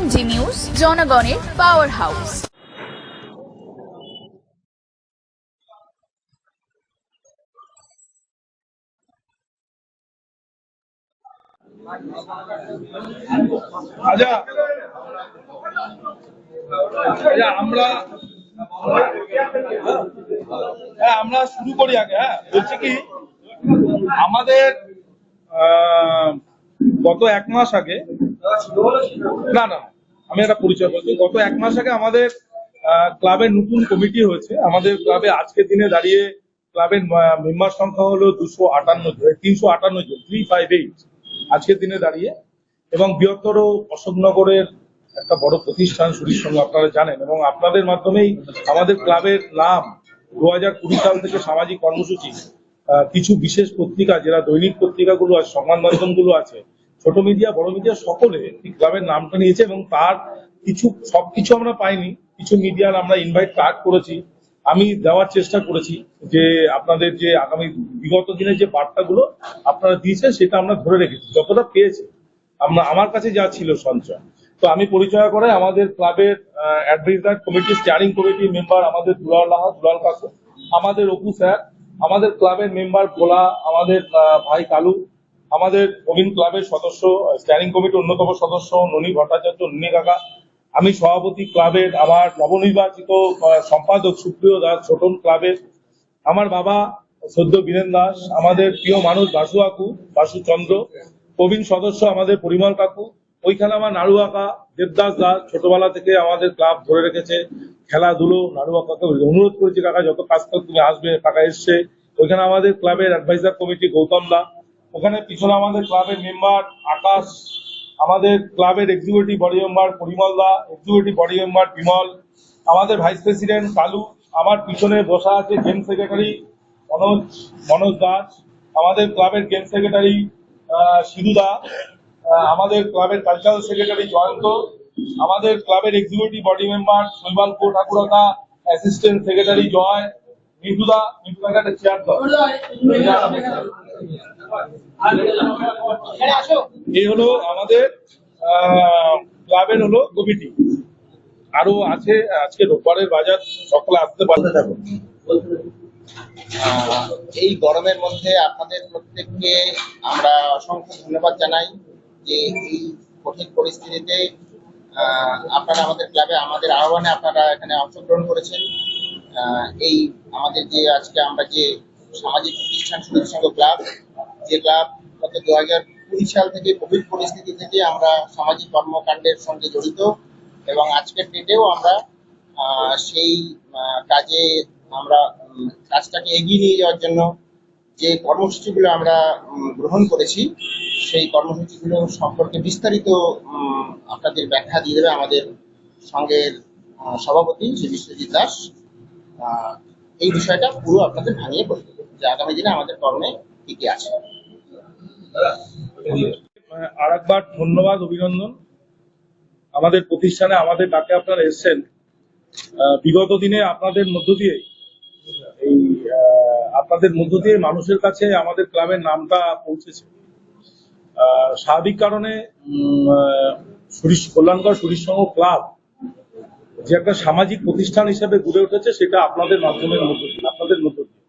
MG news, জনগণের power house. আচ্ছা আমরা আমরা শুরু করি আগে। বলছি কি, আমাদের গত এক মাস আগে আমি একটা পরিচয় বলছি। গত এক মাস আগে আমাদের ক্লাবের নতুন কমিটি হয়েছে। আমাদের ক্লাবে আজকের দিনে দাঁড়িয়ে ক্লাবের মেম্বার সংখ্যা হলো 358 জন, 358 আজকের দিনে দাঁড়িয়ে। এবং বৃহত্তর অশোকনগরের একটা বড় প্রতিষ্ঠান সুরির সঙ্গে আপনারা জানেন, এবং আপনাদের মাধ্যমেই আমাদের ক্লাবের নাম 2020 সাল থেকে সামাজিক কর্মসূচি কিছু বিশেষ পত্রিকা, যারা দৈনিক পত্রিকাগুলো আছে, সংবাদ মাধ্যমগুলো আছে, ছোট মিডিয়া বড় মিডিয়া, সকলে ক্লাবের নামটা নিয়েছে। এবং তার সবকিছু আমরা পাইনি, কিছু মিডিয়ার আমরা ইনভাইট কার্ড করেছি। আমি দেওয়ার চেষ্টা করেছি যে আপনাদের যে আগামী বিগত দিনের যে বার্তাগুলো আপনারা দিয়েছেন সেটা আমরা ধরে রেখেছি যতটা পেয়েছি। আমার কাছে যা ছিল সঞ্চয়, তো আমি পরিচয় করে আমাদের ক্লাবের adviser committee, steering committee member আমাদের দুলাল কাকু, আমাদের অপু স্যার, আমাদের ক্লাবের মেম্বার ভোলা, আমাদের ভাই কালু, আমাদের নবীন ক্লাবের সদস্য, স্টিয়ারিং কমিটির অন্যতম সদস্য ননী ভট্টাচার্য, ননী কাকা, আমি সভাপতি ক্লাবের, আমার নবনির্বাচিত সম্পাদক সুপ্রিয় দাস ছোটন ক্লাবের, আমার বাবা সদ্য বীরেন দাস, আমাদের প্রিয় মানুষ বাসু কাকু, বাসু চন্দ্র, প্রবীণ সদস্য আমাদের পরিমল কাকু, ওইখানে আমার নাড়ু কাকা দেবদাস দাস, ছোটবেলা থেকে আমাদের ক্লাব ধরে রেখেছে খেলাধুলো। নাড়ু কাকাকে অনুরোধ করেছি, কাকা যত কাজ করে তুমি আসবে, কাকা এসছে। ওইখানে আমাদের ক্লাবের অ্যাডভাইজার কমিটি গৌতম দা, ওখানে পিছনে আমাদের ক্লাবের মেম্বার আকাশ, আমাদের ক্লাবের এক্সিকিউটিভ বডি মেম্বার পরিমল দা, এক্সিকিউটিভ বডি মেম্বার বিমল, আমাদের ভাইস প্রেসিডেন্ট কালু, আমার পিছনে বসা আছে গেম সেক্রেটারি মনোজ দাস, আমাদের ক্লাবের গেম সেক্রেটারি সিধুদা, আমাদের ক্লাবের কালচারাল সেক্রেটারি জয়ন্ত, আমাদের ক্লাবের executive body member Shaibalpur Thakurta, assistant secretary Joy, মিঠুদা একটা চেয়ার দাও। এই হলো আমাদের ক্লাবের হলো কমিটি। আরো আছে, আজকে রোববারের বাজার, সকলে আসতে পারতে থাকো। এই গরমের মধ্যে আপনাদের প্রত্যেককে আমরা অসংখ্য ধন্যবাদ জানাই যে এই কঠিন পরিস্থিতিতে আপনারা আমাদের ক্লাবে, আমাদের আহ্বানে আপনারা এখানে অংশগ্রহণ করেছেন। এই আমাদের যে আজকে আমরা যে সামাজিক প্রতিষ্ঠান সুরির সংঘ ক্লাব, যে ক্লাব গত 2020 সাল থেকে কোভিড পরিস্থিতি থেকে আমরা সামাজিক কর্মকাণ্ডের সঙ্গে জড়িত, এবং আজকের ডেটেও আমরা সেই কাজে আমরা কাজটাকে এগিয়ে নিয়ে যাওয়ার জন্য যে কর্মসূচিগুলো আমরা গ্রহণ করেছি, সেই কর্মসূচিগুলো সম্পর্কে বিস্তারিত আপনাদের ব্যাখ্যা দিয়ে দেবে আমাদের সঙ্গের সভাপতি শ্রী বিশ্বজিৎ দাস। এই বিষয়টা পুরো আপনাদের ভাঙিয়ে বলে দেবে যে আগামী দিনে আমাদের কর্মে কি কি আছে। আরেকবার ধন্যবাদ, অভিনন্দন। আমাদের প্রতিষ্ঠানে আমাদের ডাকে আপনারা এসেছেন। বিগত দিনে আপনাদের মধ্য দিয়ে মানুষের কাছে আমাদের ক্লাবের নামটা পৌঁছেছে। স্বাভাবিক কারণে কল্যাণকর সুরির সংঘ ক্লাব যে একটা সামাজিক প্রতিষ্ঠান হিসেবে গড়ে উঠেছে, সেটা আপনাদের মধ্য দিয়ে।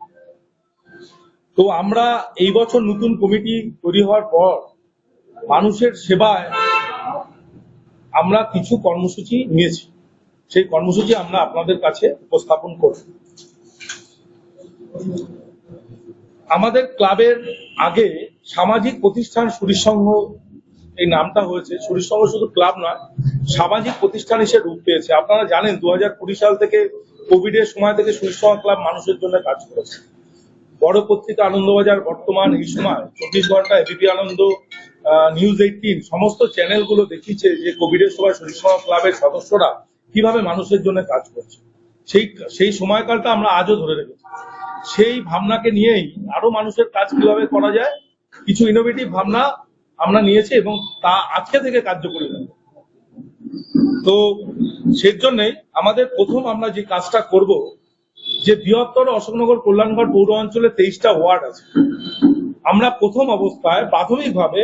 তো আমরা এই বছর নতুন কমিটি তৈরি হওয়ার পর মানুষের সেবায় আমরা কিছু কর্মসূচি নিয়েছি। সেই কর্মসূচি আমরা আপনাদের কাছে উপস্থাপন করব। আমাদের ক্লাবের আগে সামাজিক প্রতিষ্ঠান সুরির সংঘ এই নামটা হয়েছে। সুরির সংঘ শুধু ক্লাব নয়, সামাজিক প্রতিষ্ঠান হিসেবে রূপ পেয়েছে। আপনারা জানেন 2020 সাল থেকে, কোভিডের সময় থেকে সুরির সংঘ ক্লাব মানুষের জন্য কাজ করেছে। বড় পত্রিকা আনন্দবাজার, বর্তমান, এই সময় 24 ঘন্টা, এবিপি আনন্দ, নিউজ 18 সমস্ত চ্যানেলগুলো দেখিয়েছে যে কোভিডের সময় সুরির সংঘ ক্লাবের সদস্যরা কিভাবে মানুষের জন্য কাজ করছে। সেই সময়কালটা আমরা আজও ধরে রেখেছি। সেই ভাবনাকে নিয়েই আরো মানুষের কাজ কিভাবে করা যায়, কিছু ইনোভেটিভ ভাবনা আমরা নিয়েছি, এবং তা আজকে থেকে কার্যকরী হবে। তো সেই জন্যই আমাদের প্রথম আমরা যে কাজটা করব, যে বৃহত্তর অশোকনগর কল্যাণগড় পৌর অঞ্চলে 23টা ওয়ার্ড আছে। আমরা প্রথম অবস্থায় প্রাথমিকভাবে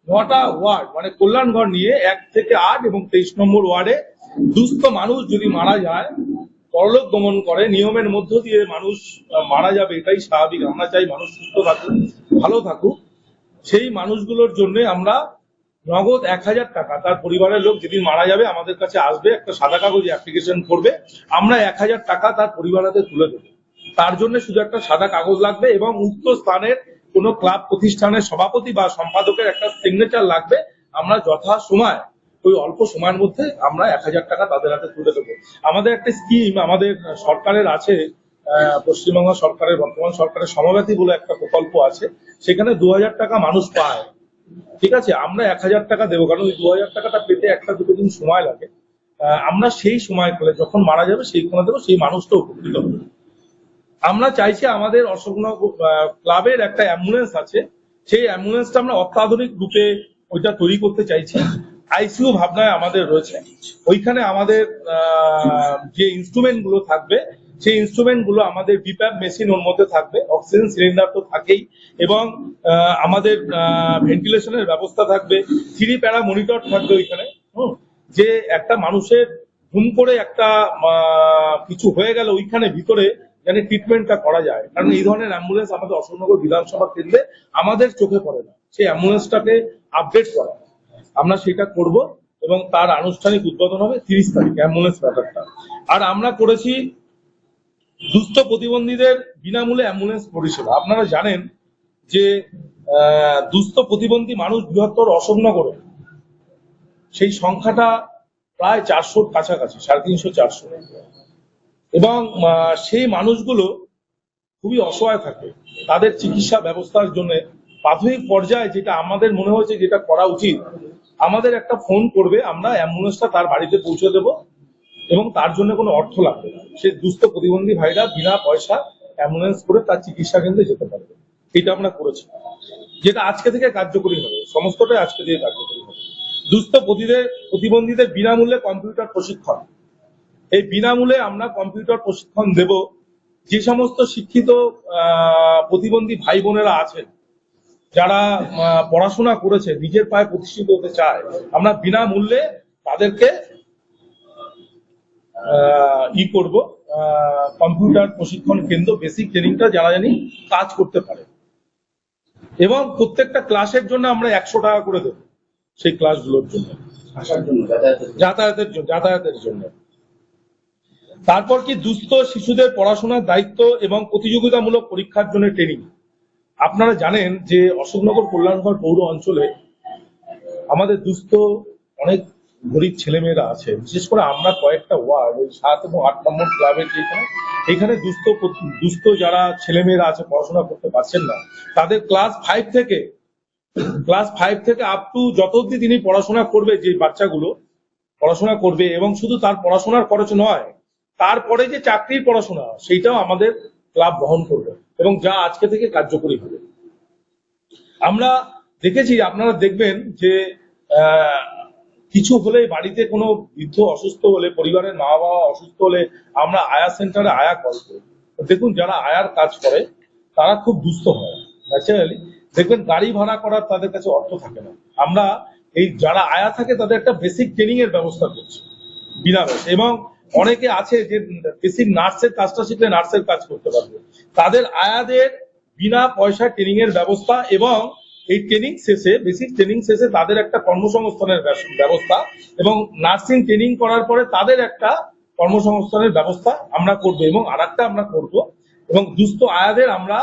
9টা ওয়ার্ড মানে কল্যাণগড় নিয়ে 1 থেকে 8 এবং 23 নম্বর ওয়ার্ডে দুস্থ মানুষ যদি মারা যায়, পরলোক গমন করে, নিয়মের মধ্য দিয়ে মানুষ মারা যাবে, এটাই স্বাভাবিক। আমরা চাই মানুষ সুস্থ থাকুক, ভালো থাকুক। সেই মানুষগুলোর জন্য আমরা নগদ 1000 টাকা, তার পরিবারের লোক যেদিন মারা যাবে আমাদের কাছে আসবে, একটা সাদা কাগজে অ্যাপ্লিকেশন করবে, আমরা 1000 টাকা তার পরিবারকে তুলে দেবো। তার জন্য শুধু একটা সাদা কাগজ লাগবে এবং উক্ত স্থানের কোনো ক্লাব প্রতিষ্ঠানের সভাপতি বা সম্পাদকের একটা সিগনেচার লাগবে। আমরা যথা সময় ওই অল্প সময়ের মধ্যে আমরা 1000 টাকা তাদের হাতে তুলে দেবো। আমাদের একটা স্কিম আমাদের সরকারের আছে, পশ্চিমবঙ্গ সরকারের, বর্তমান সরকারের সমব্যাথী বলে একটা প্রকল্প আছে, সেখানে 2000 টাকা মানুষ পায়। ঠিক আছে, আমরা 1000 টাকা দেবো, কারণ ওই 2000 টাকাটা পেতে 1-2 দিন সময় লাগে। আমরা সেই সময় করে যখন মারা যাবে সেইখানে দেবো, সেই মানুষটা উপকৃত হবে। আমরা চাইছি আমাদের অশোকনগর ক্লাবের একটা অ্যাম্বুলেন্স আছে, সেই অ্যাম্বুলেন্সটা আমরা অত্যাধুনিক রূপে ওইটা তৈরি করতে চাইছি। আইসিইউ ভাবনায় আমাদের রয়েছে। ওইখানে আমাদের যে ইনস্ট্রুমেন্ট গুলো থাকবে, সেই ইনস্ট্রুমেন্ট গুলো আমাদের বিপ্যাপ মেশিন ওর মধ্যে থাকবে, অক্সিজেন সিলিন্ডার তো থাকেই, এবং আমাদের ভেন্টিলেশনের ব্যবস্থা থাকবে, 3 প্যারা মনিটর থাকবে ওইখানে। যে একটা মানুষের হুম করে একটা কিছু হয়ে গেল ওইখানে ভিতরে যেন ট্রিটমেন্টটা করা যায়, কারণ এই ধরনের অ্যাম্বুলেন্স আমাদের অশোকনগর বিধানসভা কেন্দ্রে আমাদের চোখে পড়ে না। সেই অ্যাম্বুলেন্সটাকে আপডেট করা, আমরা সেটা করব এবং তার আনুষ্ঠানিক উদ্বোধন হবে 30 তারিখ অ্যাম্বুলেন্স ব্যাপারটা। আর আমরা করেছি দুস্থ প্রতিবন্ধীদের বিনামূল্যে অ্যাম্বুলেন্স পরিষেবা। আপনারা জানেন যে দুস্থ প্রতিবন্ধী মানুষ বৃহত্তর অশোকনগরে সেই সংখ্যাটা প্রায় 400-র কাছাকাছি, 350-400, এবং সেই মানুষগুলো খুবই অসহায় থাকে। তাদের চিকিৎসা ব্যবস্থার জন্য প্রাথমিক পর্যায়ে যেটা আমাদের মনে হয়েছে যেটা করা উচিত, আমাদের একটা ফোন করবে, আমরা অ্যাম্বুলেন্সটা তার বাড়িতে পৌঁছে দেবো এবং তার জন্য কোনো অর্থ লাগবে না। সেই দুস্থ প্রতিবন্ধী ভাইরা বিনা পয়সা অ্যাম্বুলেন্স করে তার চিকিৎসা কেন্দ্রে যেতে পারবে। এটা আমরা করেছি, যেটা আজকে থেকে কার্যকরী হবে, সমস্তটাই আজকে থেকে কার্যকরী হবে। দুস্থ প্রতিবন্ধীদের বিনামূল্যে কম্পিউটার প্রশিক্ষণ। এই বিনামূল্যে আমরা কম্পিউটার প্রশিক্ষণ দেব। যে সমস্ত শিক্ষিত প্রতিবন্ধী ভাই বোনেরা আছেন, যারা পড়াশোনা করেছে, নিজের পায়ে প্রতিষ্ঠিত হতে চায়, আমরা বিনামূল্যে তাদেরকে করব কম্পিউটার প্রশিক্ষণ কেন্দ্র, বেসিক ট্রেনিংটা যারা জানি কাজ করতে পারে, এবং প্রত্যেকটা ক্লাসের জন্য আমরা 100 টাকা করে দেব সেই ক্লাসগুলোর জন্য, যাতায়াতের জন্য। তারপর কি দুস্থ শিশুদের পড়াশোনার দায়িত্ব এবং প্রতিযোগিতামূলক পরীক্ষার জন্য ট্রেনিং। আপনারা জানেন যে অশোকনগর কল্যাণগড় পৌর অঞ্চলে আমাদের দুস্থ অনেক গরিব ছেলেমেয়েরা আছে। বিশেষ করে আমরা কয়েকটা ওয়ার্ড, ওই 7 এবং 8 নম্বর ক্লাবের যেখানে, এখানে দুস্থ যারা ছেলেমেয়েরা আছে, পড়াশোনা করতে পারছেন না, তাদের ক্লাস 5 থেকে আপ টু যত অব্দি তিনি পড়াশোনা করবে, যে বাচ্চাগুলো পড়াশোনা করবে, এবং শুধু তার পড়াশোনার খরচ নয়, তারপরে যে চাকরির পড়াশোনা সেইটাও আমাদের ক্লাব বহন করবে, এবং যা আজকে থেকে কার্যকরী হবে। আমরা দেখেছি, আপনারা দেখবেন যে কিছু হলে, বাড়িতে কোনো বৃদ্ধ অসুস্থ হলে, পরিবারের মা বাবা অসুস্থ হলে, আমরা আয়া সেন্টারে আয়া কল করি। দেখুন, যারা আয়ার কাজ করে তারা খুব দুস্থ হয় ন্যাচারালি। দেখবেন গাড়ি ভাড়া করার তাদের কাছে অর্থ থাকে না। আমরা এই যারা আয়া থাকে তাদের একটা বেসিক ট্রেনিং এর ব্যবস্থা করছি বিনামূল্যে, এবং অনেকে আছে যে বেসিক নার্সের কাজটা শিখলে নার্সের কাজ করতে পারবে, তাদের আয়াদের বিনা পয়সা ট্রেনিং এর ব্যবস্থা, এবং এই ট্রেনিং শেষে, বেসিক ট্রেনিং শেষে তাদের একটা কর্মসংস্থানের ব্যবস্থা, এবং নার্সিং ট্রেনিং করার পরে তাদের একটা কর্মসংস্থানের ব্যবস্থা আমরা করব। এবং আরেকটা আমরা করব, এবং দুস্থ আয়াদের আমরা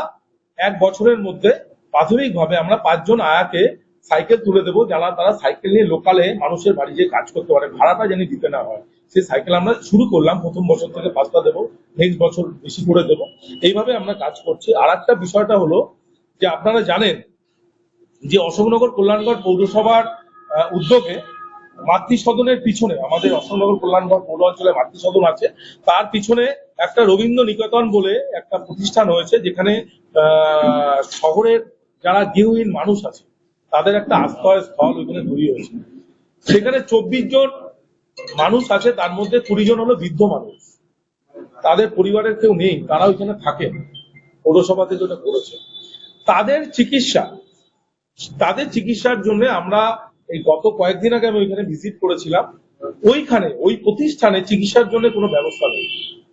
1 বছরের মধ্যে প্রাথমিকভাবে আমরা 5 জন আয়াকে সাইকেল তুলে দেবো, যারা তারা সাইকেল নিয়ে লোকালে মানুষের বাড়ি যে কাজ করতে পারে, ভাড়াটা যেন দিতে না হয়, সেই সাইকেল আমরা শুরু করলাম। প্রথম বছর থেকে 5টা দেবো, নেক্সট বছর বেশি করে দেবো। এইভাবে আমরা কাজ করছি। আর একটা বিষয়টা হলো যে আপনারা জানেন যে অশোকনগর কল্যাণগড় পৌরসভার উদ্যোগে মাতৃসদনের পিছনে, আমাদের অশোকনগর কল্যাণগড় পৌর অঞ্চলে মাতৃসদন আছে, তার পিছনে একটা রবীন্দ্র নিকেতন বলে একটা প্রতিষ্ঠান হয়েছে, যেখানে শহরের যারা গৃহহীন মানুষ আছে তাদের একটা আশ্রয়স্থল ওইখানে তৈরি হয়েছে। সেখানে 24 জন মানুষ আছে, তার মধ্যে 20 জন হলো বৃদ্ধ মানুষ, তাদের পরিবারের কেউ নেই, তারা ওইখানে থাকেন, পৌরসভা থেকে ওটা করেছে। তাদের চিকিৎসা তাদের চিকিৎসার জন্য আমরা এই গত কয়েকদিন আগে আমি ওইখানে ভিজিট করেছিলাম। ওইখানে ওই প্রতিষ্ঠানে চিকিৎসার জন্য কোনো ব্যবস্থা নেই,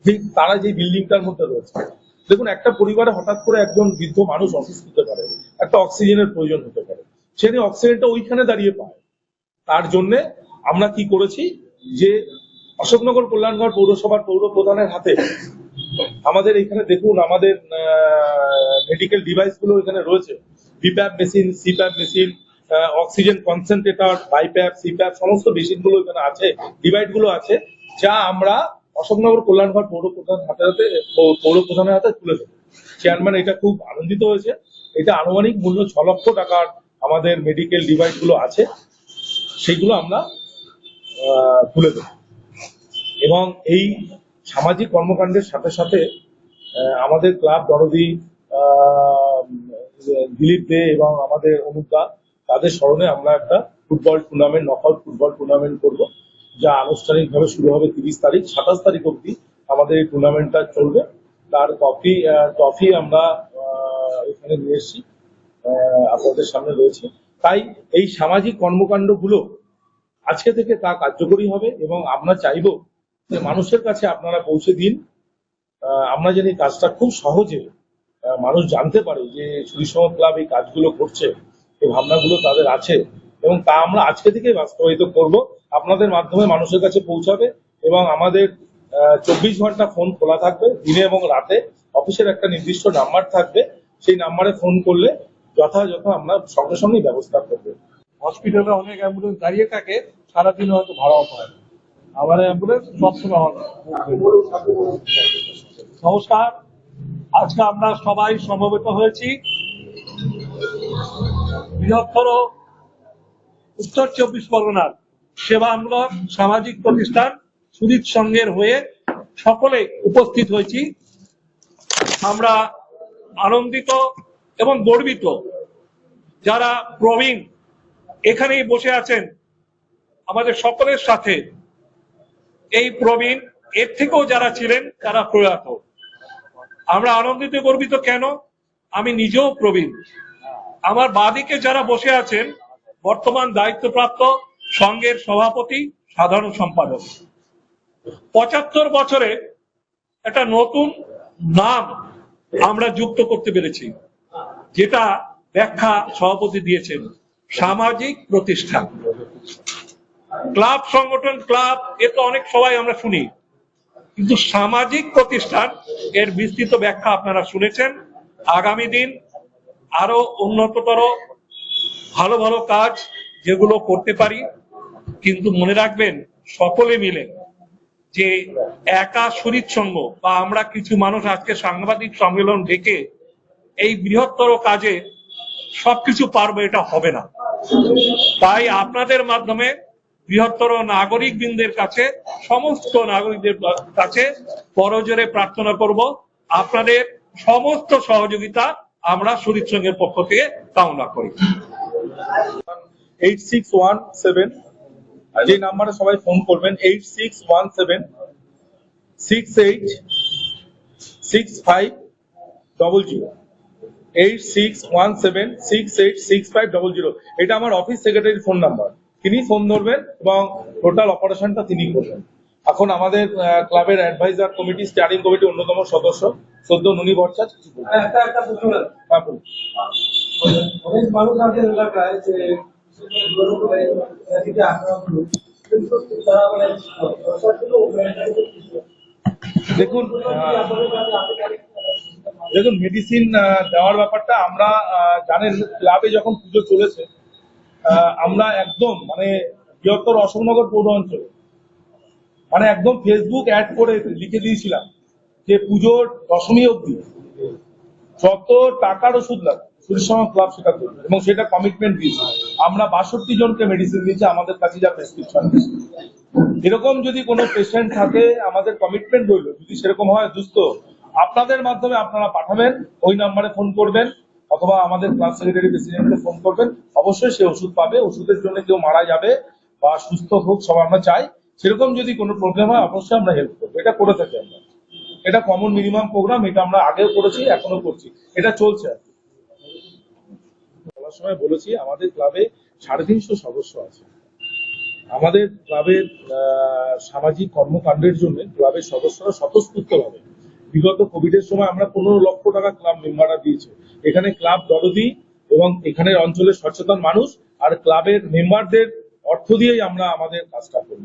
যে তারা যে বিল্ডিংটার মধ্যে রয়েছে। দেখুন, একটা পরিবারে হঠাৎ করে একজন বৃদ্ধ মানুষ অসুস্থ হতে পারে, একটা অক্সিজেনের প্রয়োজন হতে পারে, সেটি অক্সিজেনটা ওইখানে দাঁড়িয়ে পায়। তার জন্য আমরা কি করেছি, যে অশোকনগর কল্যাণগড় পৌরসভার পৌর প্রধানের হাতে আমাদের এখানে দেখুন আমাদের মেডিকেল ডিভাইস গুলো এখানে রয়েছে, BiPAP machine, CPAP machine, oxygen concentrator, BiPAP, CPAP, সমস্ত মেশিন গুলো এখানে আছে, ডিভাইস গুলো আছে, যা আমরা অশোকনগর কল্যাণগড় পৌর প্রধানের হাতে তুলে দেবো। চেয়ারম্যান এটা খুব আনন্দিত হয়েছে। এটা আনুমানিক মূল্য 6 লক্ষ টাকার আমাদের মেডিকেল ডিভাইস গুলো আছে, সেইগুলো আমরা তুলে দেবো। এবং এই সামাজিক কর্মকাণ্ডের সাথে সাথে আমাদের ক্লাব দরদি দিলীপ দে এবং আমাদের অনুপদা, তাদের স্মরণে আমরা একটা football tournament, knockout football tournament করব, যা আনুষ্ঠানিকভাবে শুরু হবে 30 তারিখ। 27 তারিখ অবধি আমাদের এই টুর্নামেন্টটা চলবে। তার ট্রফি আমরা এখানে নিয়ে এসেছি, আপনাদের সামনে রয়েছে। তাই এই সামাজিক কর্মকাণ্ডগুলো আজকে থেকে তা কার্যকরী হবে এবং আমরা চাইবো যে মানুষের কাছে আপনারা পৌঁছে দিন। আমরা জানি কাজটা খুব সহজে মানুষ জানতে পারে যে সুরিসম ক্লাব এই কাজগুলো করছে, এই ভাবনাগুলো তাদের আছে, এবং তা আমরা আজকে থেকেই বাস্তবায়িত করব। আপনাদের মাধ্যমে মানুষের কাছে পৌঁছাবে এবং আমাদের 24 ঘন্টা ফোন খোলা থাকবে, দিনে এবং রাতে। অফিসের একটা নির্দিষ্ট নাম্বার থাকবে, সেই নাম্বারে ফোন করলে যথাযথ আমরা সঙ্গে সঙ্গেই ব্যবস্থা করবো। হসপিটালে অনেক অ্যাম্বুলেন্স দাঁড়িয়ে থাকে, সারাদিন হয়তো ভাড়াও পায়, আমার অ্যাম্বুলেন্স সবসময় আমার। নমস্কার, আজকে আমরা সবাই সমবেত হয়েছি বৃহত্তর উত্তর 24 পরগনার সেবামূলক সামাজিক প্রতিষ্ঠান সুরিত সংঘের হয়ে সকলে উপস্থিত হয়েছি। আমরা আনন্দিত এবং গর্বিত, যারা প্রবীণ এখানেই বসে আছেন আমাদের সকলের সাথে। এই প্রবীণ, এর থেকেও যারা ছিলেন তারা প্রয়াত। আমরা আনন্দিত গর্বিত কেন? আমি নিজেও প্রবীণ। আমার বাদিকে যারা বসে আছেন বর্তমান দায়িত্বপ্রাপ্ত সংঘের সভাপতি, সাধারণ সম্পাদক। 75 বছরে একটা নতুন নাম আমরা যুক্ত করতে পেরেছি, যেটা ব্যাখ্যা সভাপতি দিয়েছেন, সামাজিক প্রতিষ্ঠান। ক্লাব সংগঠন, ক্লাব, এ তো অনেক সবাই আমরা শুনি, কিন্তু সামাজিক প্রতিষ্ঠান এর বিস্তৃত ব্যাখ্যা আপনারা শুনেছেন। আগামী দিন আরো উন্নততর ভালো ভালো কাজ যেগুলো করতে পারি, কিন্তু মনে রাখবেন সকলে মিলে, যে একা সুরিত সংঘ বা আমরা কিছু মানুষ আজকে সাংবাদিক সম্মেলন ডেকে এই বৃহত্তর কাজে সবকিছু পারবো, এটা হবে না। তাই আপনাদের মাধ্যমে বৃহত্তর নাগরিক বৃন্দের কাছে, সমস্ত নাগরিকদের কাছে করজোরে প্রার্থনা করব, আপনাদের সমস্ত সহযোগিতা আমরা সুরিত সংঘের পক্ষ থেকে কামনা করি। 8617, যে নাম্বারে সবাই ফোন করবেন, 8617686500, 8617686500। এটা আমার অফিস সেক্রেটারির ফোন নাম্বার। তিনি ফোন ধরবেন এবং টোটাল অপারেশনটা তিনি করবেন। এখন আমাদের ক্লাবের অ্যাডভাইজার কমিটি, স্টিয়ারিং কমিটি অন্যতম সদস্য সদ্য নুনি ভট্টাচার্য কিছু বলবেন। একটা প্রশ্ন, অনেক মানুষ আছে এলাকায় যে দেখুন মেডিসিন দেওয়ার ব্যাপারটা আমরা জানেন, ক্লাবে যখন পুজো চলেছে আমরা একদম বৃহত্তর অশোকনগর পৌর অঞ্চলে একদম ফেসবুক অ্যাড করে লিখে দিয়েছিলাম যে পুজোর দশমী অবধি যত টাকার ওষুধ লাগে সুরিসম ক্লাব সেটা করবে, এবং সেটা কমিটমেন্ট দিয়েছে। আমরা 62 জনকে মেডিসিন দিয়েছি আমাদের কাছে যা প্রেসক্রিপশন। এরকম যদি কোনো পেশেন্ট থাকে, আমাদের কমিটমেন্ট রইল, যদি সেরকম হয় দুস্থ, আপনাদের মাধ্যমে আপনারা পাঠাবেন, ওই নাম্বারে ফোন করবেন অথবা আমাদের ক্লাব সেক্রেটারি প্রেসিডেন্টকে ফোন করবেন, অবশ্যই সে ওষুধ পাবে। ওষুধের জন্য কেউ মারা যাবে বা সুস্থ হোক, সব আমরা চাই। সেরকম যদি কোনো প্রবলেম হয় অবশ্যই আমরা হেল্প করবো, এটা করে থাকি আমরা। এটা কমন মিনিমাম প্রোগ্রাম, এটা আমরা আগেও করেছি, এখনো করছি, এটা চলছে। বলার সময় বলেছি, আমাদের ক্লাবে 350 সদস্য আছে। আমাদের ক্লাবের সামাজিক কর্মকাণ্ডের জন্য ক্লাবের সদস্যরা স্বতঃস্ফূর্তভাবে বিগত কোভিডের সময় আমরা 15 লক্ষ টাকা ক্লাব মেম্বাররা দিয়েছে। এখানে ক্লাব দরদি এবং এখানের অঞ্চলের সচেতন মানুষ আর ক্লাবের মেম্বারদের অর্থ দিয়েই আমরা আমাদের কাজটা করি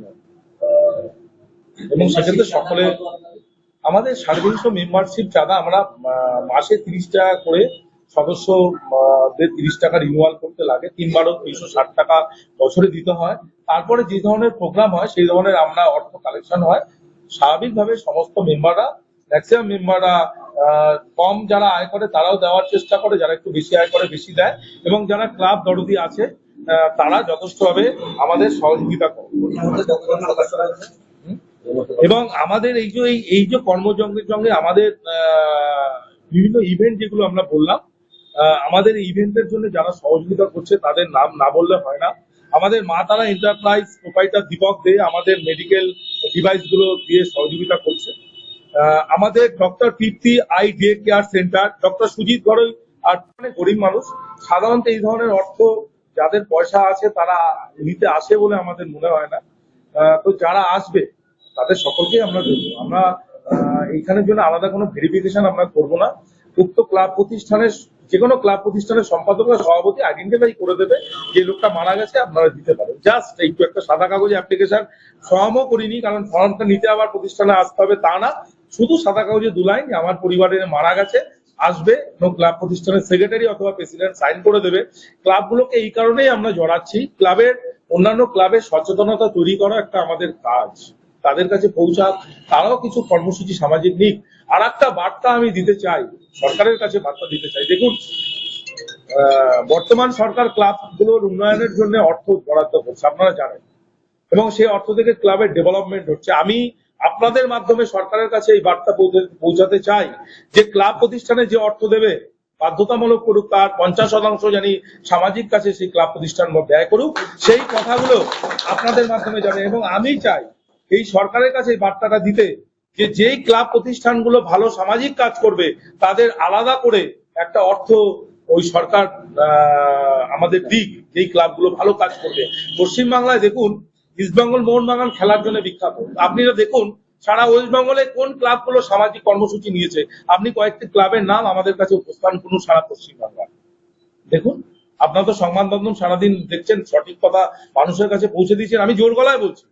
এবং সেক্ষেত্রে সকলে আমাদের 350 মেম্বারশিপ চাঁদা আমরা মাসে 30 টাকা করে সদস্যদের 30 টাকা রিনিউয়াল করতে লাগে, 3 বারও 360 টাকা বছরে দিতে হয়। তারপরে যে ধরনের প্রোগ্রাম হয় সেই ধরনের আমরা অর্থ কালেকশন হয়। স্বাভাবিকভাবে সমস্ত মেম্বাররা, ম্যাক্সিমাম মেম্বাররা কম যারা আয় করে তারাও দেওয়ার চেষ্টা করে, যারা একটু বেশি আয় করে বেশি দেয়, এবং যারা ক্লাব দরদি আছে তারা যথেষ্টভাবে আমাদের সহযোগিতা করে। এবং আমাদের এই যে কর্মযজ্ঞের সঙ্গে আমাদের বিভিন্ন ইভেন্ট যেগুলো আমরা বললাম, আমাদের ইভেন্টের জন্য যারা সহযোগিতা করছে তাদের নাম না বললে হয় না। আমাদের মা তারা এন্টারপ্রাইজ প্রোপাইটার দীপক দে আমাদের মেডিকেল ডিভাইস গুলো দিয়ে সহযোগিতা করছে। আমাদের doctor Tripti eye day care centre, doctor Sujit Gharui, আর গরিব মানুষ সাধারণত এই ধরনের অর্থ যাদের পয়সা আছে তারা নিতে আসে বলে আমাদের মনে হয় না। তো যারা আসবে তাদের সকলকেই আমরা দেবো। আমরা এইখানের জন্য আলাদা কোনো ভেরিফিকেশন আমরা করবো না। উক্ত ক্লাব প্রতিষ্ঠানের যে কোনো ক্লাব প্রতিষ্ঠানের সম্পাদক বা সভাপতি আইডেন্টিফাই করে দেবে যে লোকটা মারা গেছে, আপনারা দিতে পারেন। জাস্ট একটু একটা সাদা কাগজে অ্যাপ্লিকেশন, ফর্মও করিনি কারণ ফর্মটা নিতে আবার প্রতিষ্ঠানে আসতে হবে তা না, শুধু সাদা কাগজে 2 লাইন আমার পরিবারের মারা গেছে, আসবে ক্লাব প্রতিষ্ঠানের সেক্রেটারি অথবা প্রেসিডেন্ট সাইন করে দেবে। ক্লাবগুলোকে এই কারণেই আমরা জড়াচ্ছি, ক্লাবের অন্যান্য ক্লাবের সচেতনতা তৈরি করা একটা আমাদের কাজ, তাদের কাছে পৌঁছাক, তারাও কিছু কর্মসূচি সামাজিক নিক। আর একটা বার্তা আমি দিতে চাই, সরকারের কাছে বার্তা দিতে চাই। দেখুন, বর্তমান সরকার ক্লাবগুলোর উন্নয়নের জন্য অর্থ বরাদ্দ করছে, আপনারা জানেন, এবং সেই অর্থ থেকে ক্লাবের ডেভেলপমেন্ট হচ্ছে। আমি আপনাদের মাধ্যমে সরকারের কাছে এই বার্তা পৌঁছাতে চাই যে ক্লাব প্রতিষ্ঠানে যে অর্থ দেবে বাধ্যতামূলক করুক, তার 50% জানি সামাজিক কাছে সেই ক্লাব প্রতিষ্ঠান ব্যয় করুক, সেই কথাগুলো আপনাদের মাধ্যমে যাবে। এবং আমি চাই এই সরকারের কাছে এই বার্তাটা দিতে যে যেই ক্লাব প্রতিষ্ঠানগুলো ভালো সামাজিক কাজ করবে তাদের আলাদা করে একটা অর্থ ওই সরকার আমাদের দিক, যেই ক্লাবগুলো ভালো কাজ করবে। পশ্চিমবাংলায় দেখুন, ইস্টবেঙ্গল মোহনবাগান খেলার জন্য বিখ্যাত। আপনারা দেখুন সারা ওয়েস্ট বেঙ্গলে কোন ক্লাবগুলো সামাজিক কর্মসূচি নিয়েছে, আপনি কয়েকটি ক্লাবের নাম আমাদের কাছে উপস্থাপন করুন সারা পশ্চিমবাংলা। দেখুন, আপনারা তো সংবাদ মাধ্যম সারাদিন দেখছেন, সঠিক কথা মানুষের কাছে পৌঁছে দিচ্ছেন। আমি জোর গলায় বলছি,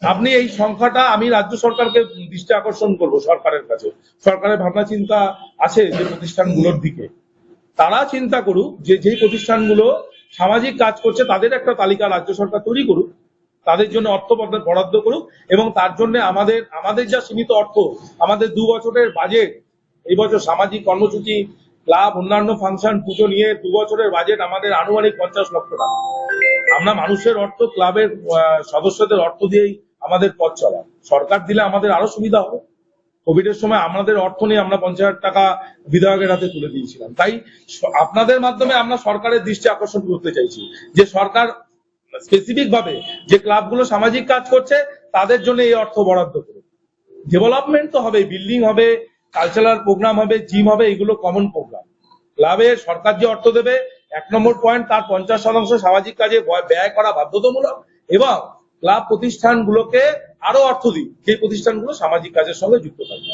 আপনি এই সংখ্যাটা, আমি রাজ্য সরকারকে দৃষ্টি আকর্ষণ করবো সরকারের কাছে, সরকারের ভাবনা চিন্তা আছে যে প্রতিষ্ঠানগুলোর দিকে, তারা চিন্তা করুক যে যেই প্রতিষ্ঠানগুলো সামাজিক কাজ করছে তাদের একটা তালিকা রাজ্য সরকার তৈরি করুক, তাদের জন্য অর্থ বরাদ্দ করুক, এবং তার জন্য আমাদের যা সীমিত অর্থ, আমাদের 2 বছরের বাজেট, এই বছর সামাজিক কর্মসূচি, ক্লাব, অন্যান্য ফাংশন, পুজো নিয়ে 2 বছরের বাজেট আমাদের আনুমানিক 50 লক্ষ টাকা। আমরা মানুষের অর্থ, ক্লাবের সদস্যদের অর্থ দিয়েই আমাদের পথ চলা। সরকার দিলে আমাদের আরো সুবিধা হবে। কোভিডের সময় আমাদের অর্থ নিয়ে আমরা 50,000 টাকা বিধায়কের হাতে তুলে দিয়েছিলাম। তাই আপনাদের মাধ্যমে আমরা সরকারের দৃষ্টি আকর্ষণ করতে চাইছি যে সরকার স্পেসিফিক ভাবে যে ক্লাবগুলো সামাজিক কাজ করছে তাদের জন্য এই অর্থ বরাদ্দ করুক। ডেভেলপমেন্ট তো হবে, বিল্ডিং হবে, কালচারাল প্রোগ্রাম হবে, জিম হবে, এগুলো কমন প্রোগ্রাম। ক্লাবে সরকার যে অর্থ দেবে, 1 নম্বর পয়েন্ট, তার 50% সামাজিক কাজে ব্যয় করা বাধ্যতামূলক, এবং ক্লাব প্রতিষ্ঠানগুলোকে আরো অর্থ দিই যে প্রতিষ্ঠানগুলো সামাজিক কাজের সঙ্গে যুক্ত থাকবে।